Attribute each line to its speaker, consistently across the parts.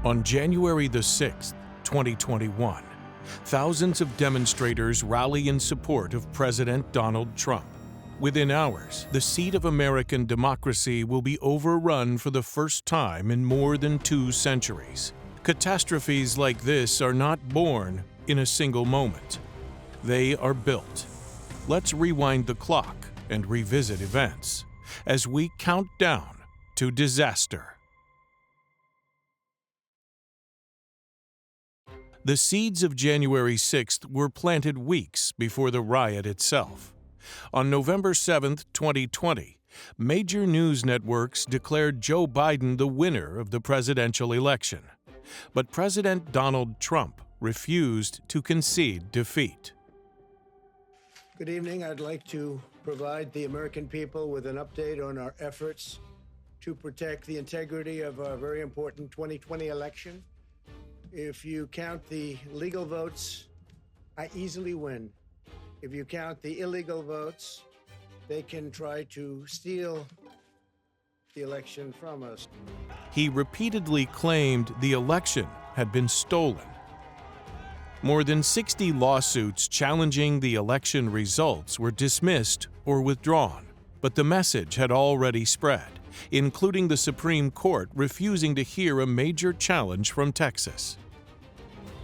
Speaker 1: On January the 6th, 2021, thousands of demonstrators rally in support of President Donald Trump. Within hours, the seat of American democracy will be overrun for the first time in more than 2 centuries. Catastrophes like this are not born in a single moment. They are built. Let's rewind the clock and revisit events as we count down to disaster. The seeds of January 6th were planted weeks before the riot itself. On November 7, 2020, major news networks declared Joe Biden the winner of the presidential election. But President Donald Trump refused to concede defeat.
Speaker 2: Good evening. I'd like to provide the American people with an update on our efforts to protect the integrity of a very important 2020 election. If you count the legal votes, I easily win. If you count the illegal votes, they can try to steal the election from us.
Speaker 1: He repeatedly claimed the election had been stolen. More than 60 lawsuits challenging the election results were dismissed or withdrawn, but the message had already spread, including the Supreme Court refusing to hear a major challenge from Texas.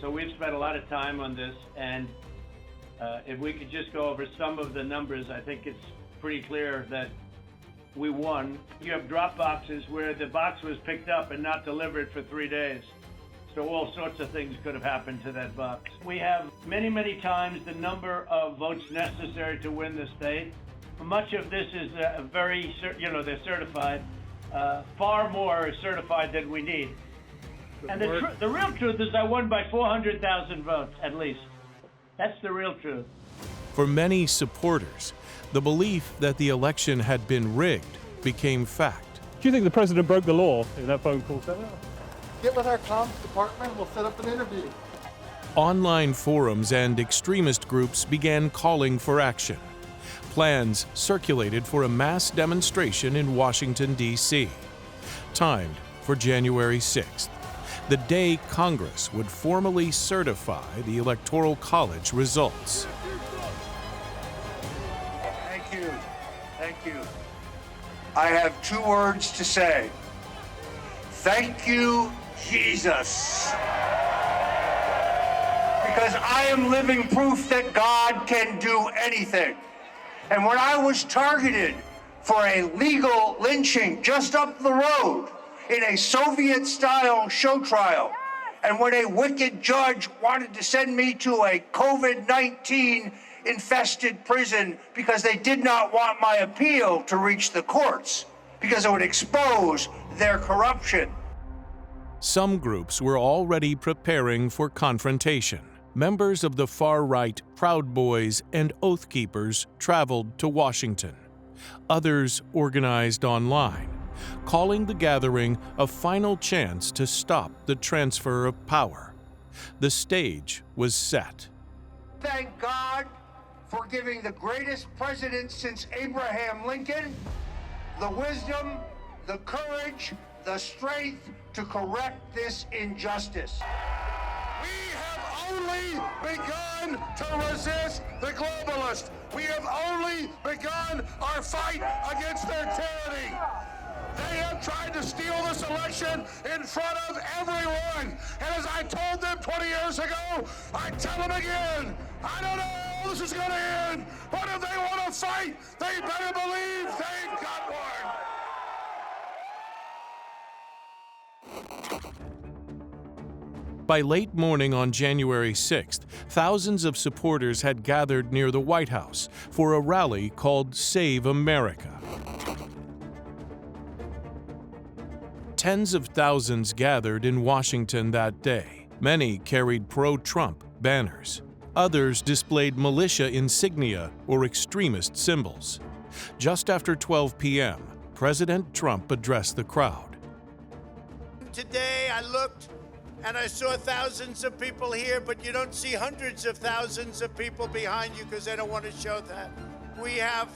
Speaker 3: So we've spent a lot of time on this, and if we could just go over some of the numbers, I think it's pretty clear that we won. You have drop boxes where the box was picked up and not delivered for 3 days. So all sorts of things could have happened to that box. We have many times the number of votes necessary to win the state. Much of this is they're certified. Far more is certified than we need. And the real truth is I won by 400,000 votes, at least. That's the real truth.
Speaker 1: For many supporters, the belief that the election had been rigged became fact.
Speaker 4: Do you think the president broke the law in that phone call?
Speaker 5: Get with our comms department, we'll set up an interview.
Speaker 1: Online forums and extremist groups began calling for action. Plans circulated for a mass demonstration in Washington, D.C., timed for January 6th. The day Congress would formally certify the Electoral College results.
Speaker 6: Thank you. I have 2 words to say. Thank you, Jesus. Because I am living proof that God can do anything. And when I was targeted for a legal lynching just up the road, in a Soviet-style show trial, and when a wicked judge wanted to send me to a COVID-19 infested prison because they did not want my appeal to reach the courts, because it would expose their corruption.
Speaker 1: Some groups were already preparing for confrontation. Members of the far-right Proud Boys and Oath Keepers traveled to Washington. Others organized online, calling the gathering a final chance to stop the transfer of power. The stage was set.
Speaker 6: Thank God for giving the greatest president since Abraham Lincoln the wisdom, the courage, the strength to correct this injustice.
Speaker 7: We have only begun to resist the globalists. We have only begun our fight against their tyranny. They have tried to steal this election in front of everyone. And as I told them 20 years ago, I tell them again, I don't know how this is going to end, but if they want to fight, they better believe they've got one.
Speaker 1: By late morning on January 6th, thousands of supporters had gathered near the White House for a rally called Save America. Tens of thousands gathered in Washington that day. Many carried pro-Trump banners. Others displayed militia insignia or extremist symbols. Just after 12 p.m., President Trump addressed the crowd.
Speaker 8: Today I looked and I saw thousands of people here, but you don't see hundreds of thousands of people behind you because they don't want to show that. We have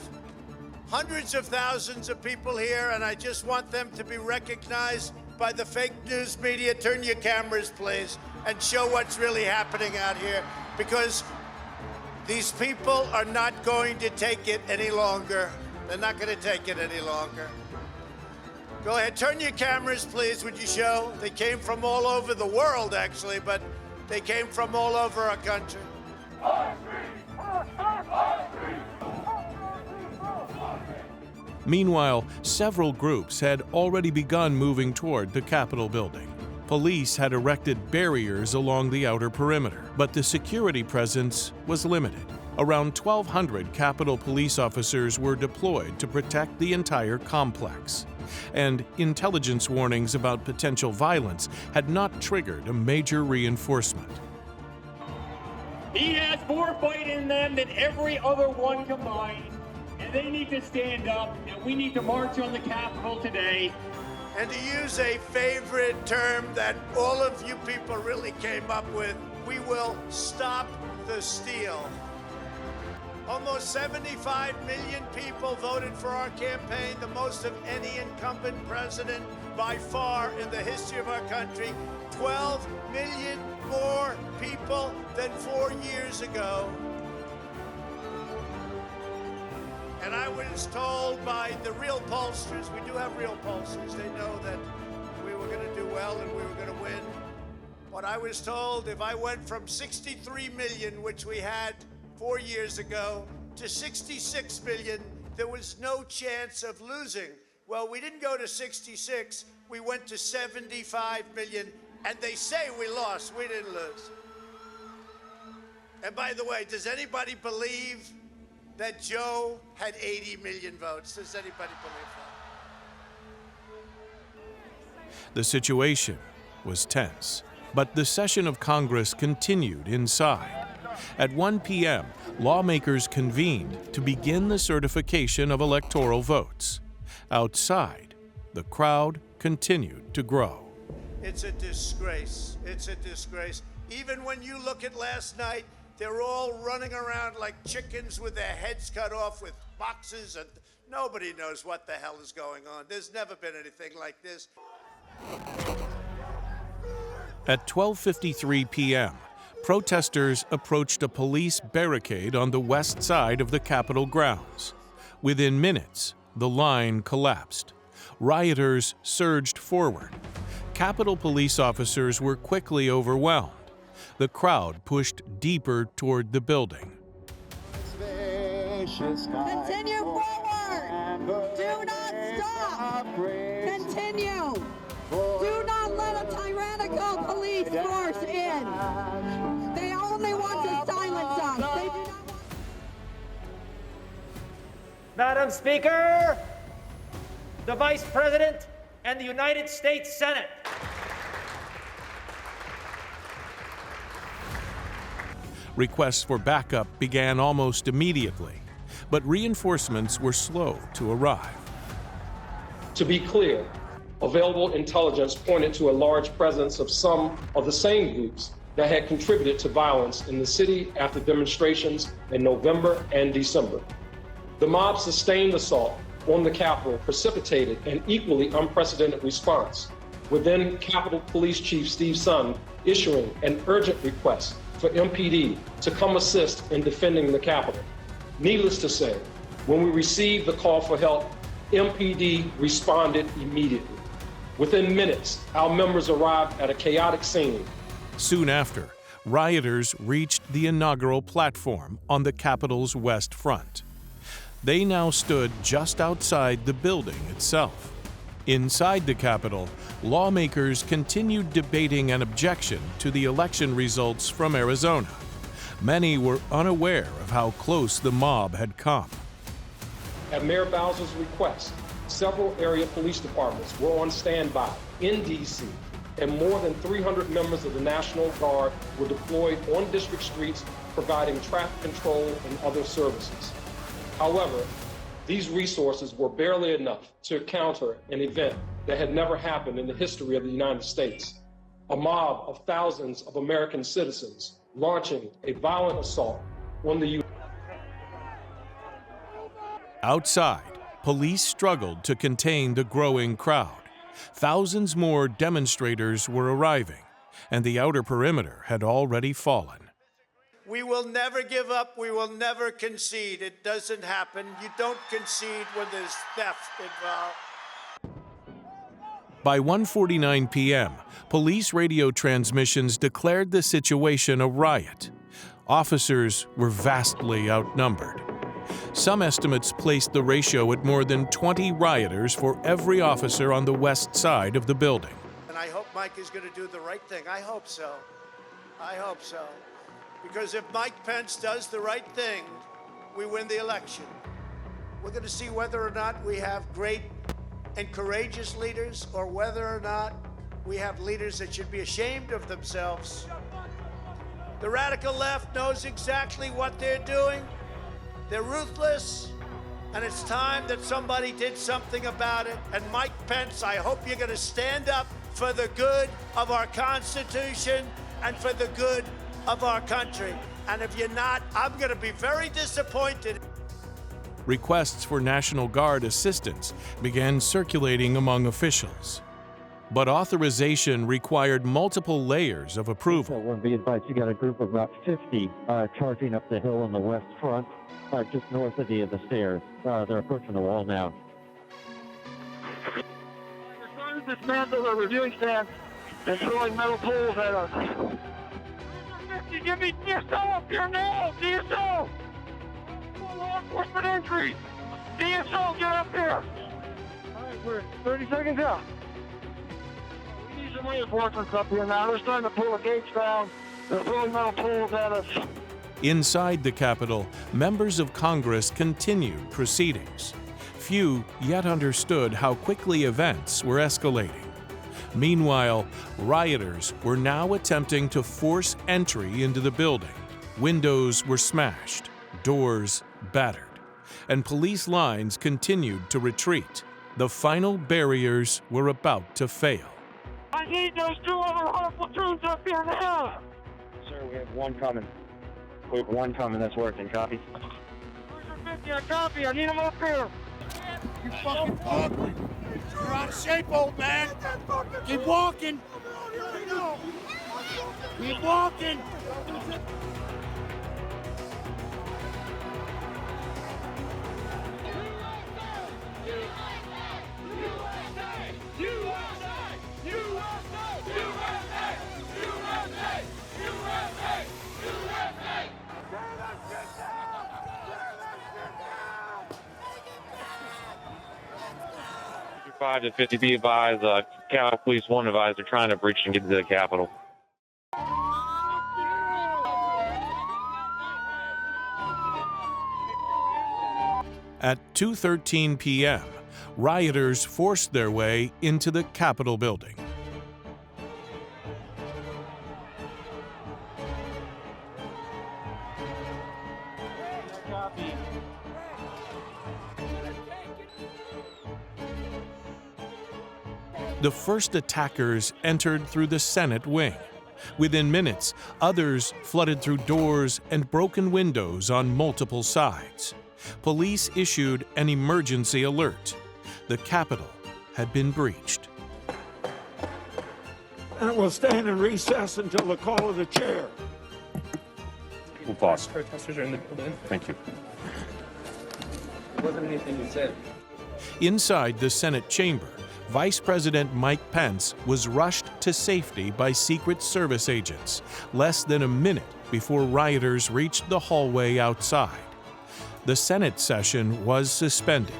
Speaker 8: hundreds of thousands of people here, and I just want them to be recognized by the fake news media. Turn your cameras, please, and show what's really happening out here, because these people are not going to take it any longer. They're not going to take it any longer. Go ahead, turn your cameras, please, would you show? They came from all over the world, actually, but they came from all over our country.
Speaker 1: Meanwhile, several groups had already begun moving toward the Capitol building. Police had erected barriers along the outer perimeter, but the security presence was limited. Around 1,200 Capitol police officers were deployed to protect the entire complex, and intelligence warnings about potential violence had not triggered a major reinforcement.
Speaker 9: He has more fight in them than every other one combined, and they need to stand up, and we need to march on the Capitol today.
Speaker 8: And to use a favorite term that all of you people really came up with, we will stop the steal. Almost 75 million people voted for our campaign, the most of any incumbent president by far in the history of our country. 12 million more people than 4 years ago. And I was told by the real pollsters, we do have real pollsters, they know that we were going to do well and we were going to win. But I was told if I went from 63 million, which we had 4 years ago, to 66 million, there was no chance of losing. Well, we didn't go to 66, we went to 75 million, and they say we lost, we didn't lose. And by the way, does anybody believe that Joe had 80 million votes? Does anybody believe that?
Speaker 1: The situation was tense, but the session of Congress continued inside. At 1 p.m., lawmakers convened to begin the certification of electoral votes. Outside, the crowd continued to grow.
Speaker 8: It's a disgrace. It's a disgrace. Even when you look at last night, they're all running around like chickens with their heads cut off with boxes, and nobody knows what the hell is going on. There's never been anything like this.
Speaker 1: At 12:53 p.m., protesters approached a police barricade on the west side of the Capitol grounds. Within minutes, the line collapsed. Rioters surged forward. Capitol police officers were quickly overwhelmed. The crowd pushed deeper toward the building.
Speaker 10: Continue forward! Do not stop! Continue! Do not let a tyrannical police force in! They only want to silence us! They do not want...
Speaker 11: Madam Speaker, the Vice President, and the United States Senate.
Speaker 1: Requests for backup began almost immediately, but reinforcements were slow to arrive.
Speaker 12: To be clear, available intelligence pointed to a large presence of some of the same groups that had contributed to violence in the city after demonstrations in November and December. The mob's sustained assault on the Capitol precipitated an equally unprecedented response, with then Capitol Police Chief Steve Sund issuing an urgent request for MPD to come assist in defending the Capitol. Needless to say, when we received the call for help, MPD responded immediately. Within minutes, our members arrived at a chaotic scene.
Speaker 1: Soon after, rioters reached the inaugural platform on the Capitol's west front. They now stood just outside the building itself. Inside the Capitol, lawmakers continued debating an objection to the election results from Arizona. Many were unaware of how close the mob had come.
Speaker 12: At Mayor Bowser's request, several area police departments were on standby in D.C., and more than 300 members of the National Guard were deployed on district streets providing traffic control and other services. However, these resources were barely enough to counter an event that had never happened in the history of the United States. A mob of thousands of American citizens launching a violent assault on the U.S.
Speaker 1: Outside, police struggled to contain the growing crowd. Thousands more demonstrators were arriving, and the outer perimeter had already fallen.
Speaker 8: We will never give up. We will never concede. It doesn't happen. You don't concede when there's theft involved.
Speaker 1: By 1:49 p.m., police radio transmissions declared the situation a riot. Officers were vastly outnumbered. Some estimates placed the ratio at more than 20 rioters for every officer on the west side of the building.
Speaker 8: And I hope Mike is going to do the right thing. I hope so. I hope so. Because if Mike Pence does the right thing, we win the election. We're going to see whether or not we have great and courageous leaders, or whether or not we have leaders that should be ashamed of themselves. The radical left knows exactly what they're doing. They're ruthless, and it's time that somebody did something about it. And Mike Pence, I hope you're going to stand up for the good of our Constitution and for the good of our country. And if you're not, I'm going to be very disappointed.
Speaker 1: Requests for National Guard assistance began circulating among officials. But authorization required multiple layers of approval.
Speaker 13: So be advised, you got a group of about 50 charging up the hill on the west front, just north of the stairs. They're approaching the wall now.
Speaker 14: They're trying to dismantle the reviewing stand and throwing metal poles at us. Give me DSO up here now! DSO! Law enforcement entry! DSO, get up here! Alright, we're 30 seconds out. We need some reinforcements up here now. They're starting to pull the gates down. They're throwing metal poles at us.
Speaker 1: Inside the Capitol, members of Congress continued proceedings. Few yet understood how quickly events were escalating. Meanwhile, rioters were now attempting to force entry into the building. Windows were smashed, doors battered, and police lines continued to retreat. The final barriers were about to fail.
Speaker 14: I need those two other horrible platoons up here now!
Speaker 13: Sir, we have one coming. We have one coming that's working. Copy.
Speaker 14: 50, I copy. I need them up here.
Speaker 7: You fucking ugly. You're out of shape, old man. Keep walking. Keep walking.
Speaker 15: To 50 be advised, Cal Police 1 advised they're trying to breach and get to the Capitol.
Speaker 1: At 2:13 p.m., rioters forced their way into the Capitol building. The first attackers entered through the Senate wing. Within minutes, others flooded through doors and broken windows on multiple sides. Police issued an emergency alert. The Capitol had been breached.
Speaker 16: And we'll stand in recess until the call of the chair.
Speaker 15: We'll pause.
Speaker 4: Protesters are in the building.
Speaker 15: Thank you.
Speaker 4: There wasn't anything you said.
Speaker 1: Inside the Senate chamber, Vice President Mike Pence was rushed to safety by Secret Service agents less than a minute before rioters reached the hallway outside. The Senate session was suspended.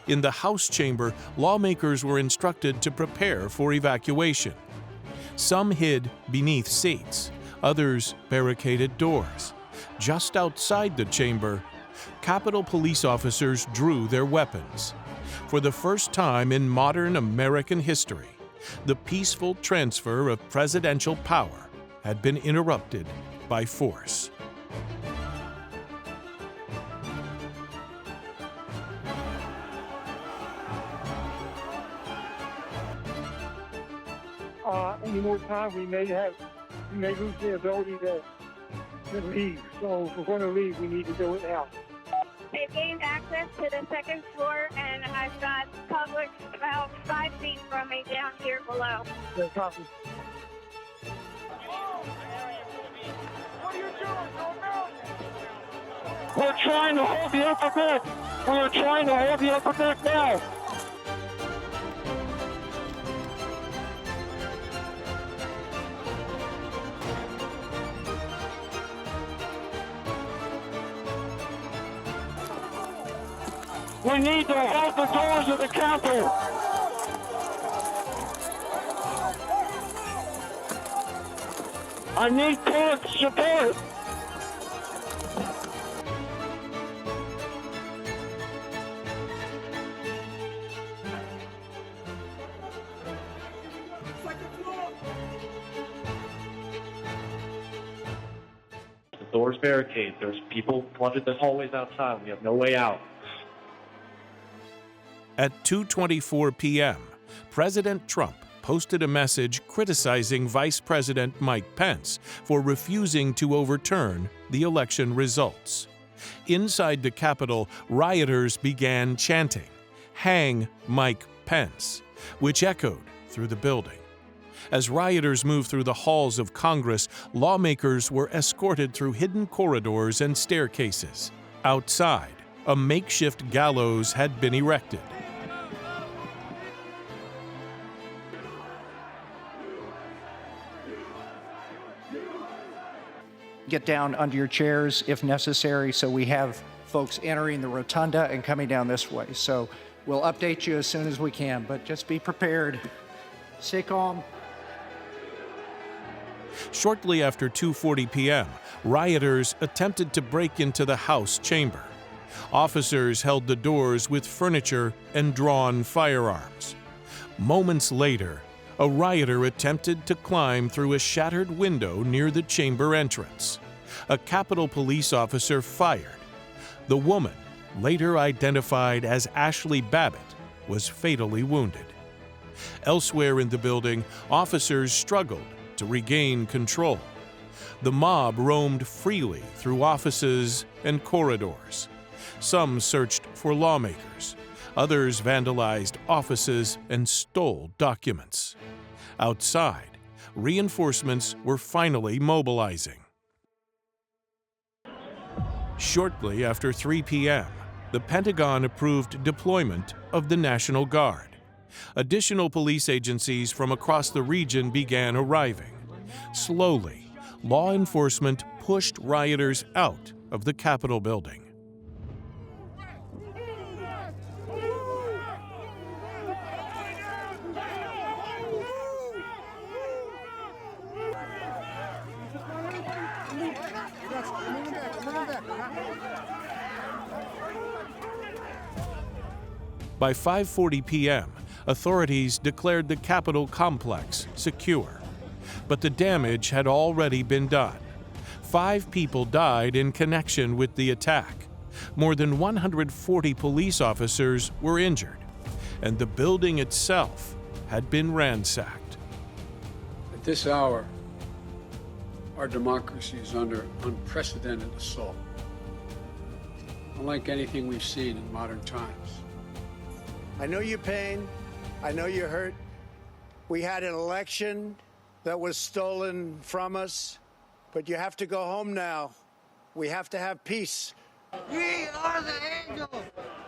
Speaker 1: In the House chamber, lawmakers were instructed to prepare for evacuation. Some hid beneath seats. Others barricaded doors. Just outside the chamber, Capitol police officers drew their weapons. For the first time in modern American history, the peaceful transfer of presidential power had been interrupted by force.
Speaker 14: Any more time, we may lose the ability to to leave. So if we're going to leave, we need to do it now.
Speaker 17: They've gained access to the second floor, and I've got public about 5 feet from me down here below.
Speaker 14: No copy.
Speaker 17: What are you doing?
Speaker 14: We're trying to hold the upper deck. We're trying to hold the upper deck now. We need to hold the doors of the Capitol. I need court support.
Speaker 15: The door's barricaded. There's people flooded the hallways outside. We have no way out.
Speaker 1: At 2:24 p.m., President Trump posted a message criticizing Vice President Mike Pence for refusing to overturn the election results. Inside the Capitol, rioters began chanting, "Hang Mike Pence," which echoed through the building. As rioters moved through the halls of Congress, lawmakers were escorted through hidden corridors and staircases. Outside, a makeshift gallows had been erected.
Speaker 18: Get down under your chairs if necessary, so we have folks entering the rotunda and coming down this way. So we'll update you as soon as we can, but just be prepared. Stay calm.
Speaker 1: Shortly after 2:40 p.m., rioters attempted to break into the House chamber. Officers held the doors with furniture and drawn firearms. Moments later, a rioter attempted to climb through a shattered window near the chamber entrance. A Capitol Police officer fired. The woman, later identified as Ashley Babbitt, was fatally wounded. Elsewhere in the building, officers struggled to regain control. The mob roamed freely through offices and corridors. Some searched for lawmakers. Others vandalized offices and stole documents. Outside, reinforcements were finally mobilizing. Shortly after 3 p.m., the Pentagon approved deployment of the National Guard. Additional police agencies from across the region began arriving. Slowly, law enforcement pushed rioters out of the Capitol building. By 5:40 p.m., authorities declared the Capitol complex secure. But the damage had already been done. 5 people died in connection with the attack. More than 140 police officers were injured, and the building itself had been ransacked.
Speaker 19: At this hour, our democracy is under unprecedented assault, unlike anything we've seen in modern times.
Speaker 2: I know your pain. I know you're hurt. We had an election that was stolen from us, but you have to go home now. We have to have peace.
Speaker 14: We are the angels.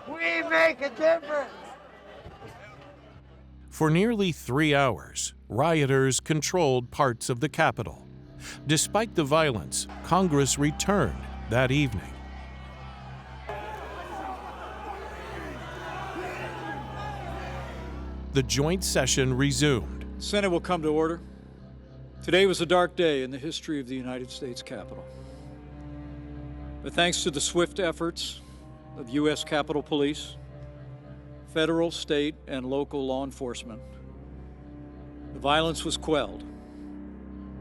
Speaker 14: We make a difference.
Speaker 1: For nearly 3 hours, rioters controlled parts of the Capitol. Despite the violence, Congress returned that evening. The joint session resumed.
Speaker 20: The Senate will come to order. Today was a dark day in the history of the United States Capitol. But thanks to the swift efforts of U.S. Capitol Police, federal, state, and local law enforcement, the violence was quelled.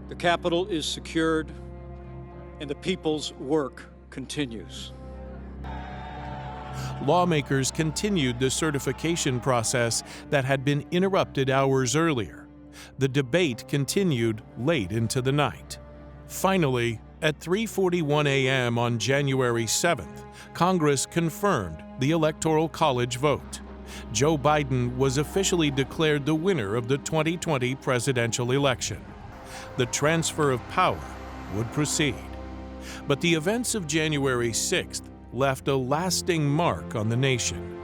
Speaker 20: The Capitol is secured, and the people's work continues.
Speaker 1: Lawmakers continued the certification process that had been interrupted hours earlier. The debate continued late into the night. Finally, At 3:41 a.m. on January 7th, Congress confirmed the Electoral College vote. Joe Biden was officially declared the winner of the 2020 presidential election. The transfer of power would proceed. But the events of January 6th left a lasting mark on the nation.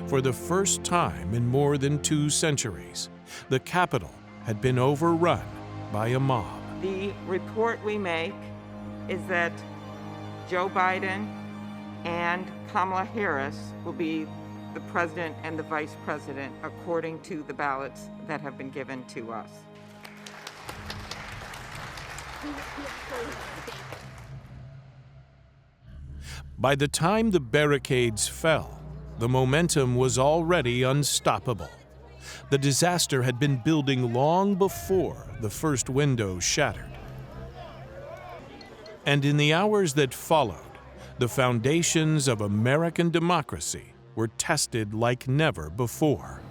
Speaker 1: For the first time in more than 2 centuries, the Capitol had been overrun by a mob.
Speaker 21: The report we make is that Joe Biden and Kamala Harris will be the president and the vice president according to the ballots that have been given to us.
Speaker 1: By the time the barricades fell, the momentum was already unstoppable. The disaster had been building long before the first window shattered. And in the hours that followed, the foundations of American democracy were tested like never before.